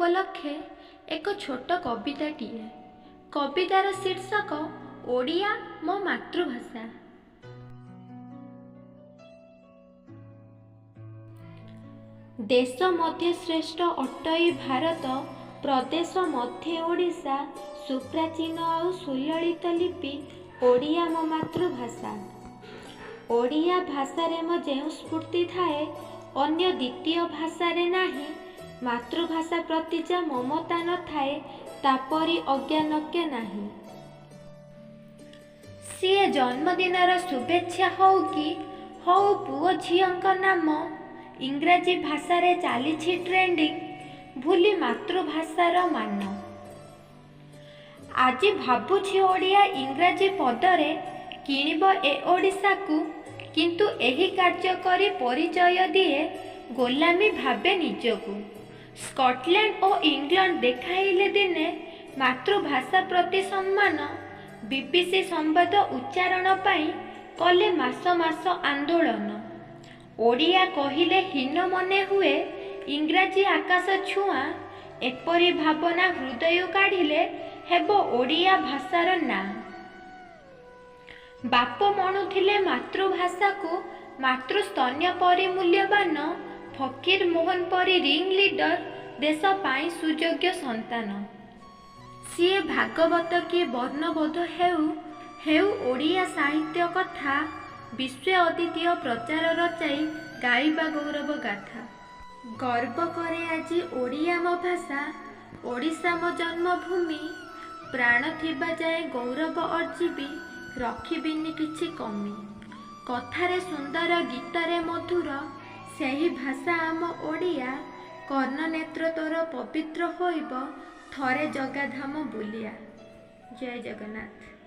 उपलक्षे एक छोट कविताटिए। कवितार शीर्षक ओडिया मो मातृभाषा। देश मध्य श्रेष्ठ अटई भारत, प्रदेश मध्य ओडिशा, सुप्राचीन आउ सुललित लिपि ओडिया मो मातृभाषा। ओडिया भाषारे मो जेउ स्फूर्ति थाए अन्य द्वितीय भाषारे नाही। मातृभाषा प्रति जा ममता न थाए तापरी अज्ञान के नाही। सीए जन्मदिनर शुभेच्छा हौ कि हौ पुओ झियंक नाम इंग्राजी भाषारे चालिछि ट्रेंडिंग, भूली मातृभाषार मान। आजि भाबुछि ओडिया इंग्राजी पदरे किणिब ए ओडिशा को, किंतु एही कार्य करी परिचय दिए गोलामी भावे निजकू। स्कॉटलैंड और इंग्लैंड देखाइले दिने मातृभाषा प्रति सम्मान। बीबीसी संवाद उच्चारण पाई कले मास मास आंदोलन। ओडिया कहिले हीन मने हुए, इंग्राजी आकाश छुआ। एपरी भावना हृदय काढ़िले हेबो ओडिया भाषार ना। बाप मणुथिले मातृभाषा को मातृस्तन्य परि मूल्यवान। फकीर मोहन परि रिंग लीडर देश पाई सुयोग्य संतान। सीए भागवत कि वर्णबोध हेउ ओडिया साहित्य कथा, विश्व अद्वितीय प्रचार रचाई गाइबा गौरव गाथा। गर्व करे आजि ओडिया मो भाषा, ओडिशा मो जन्मभूमि। प्राण थिबा जाए गौरव अर्जिबी, रखिबिनी किछि कमी। कथारे सुंदर गीतरे मधुर, सेही भाषा आम ओडिया। कर्ण नेत्र तोर पवित्र होइब, थरे जगाधाम बुलिया। जय जगन्नाथ।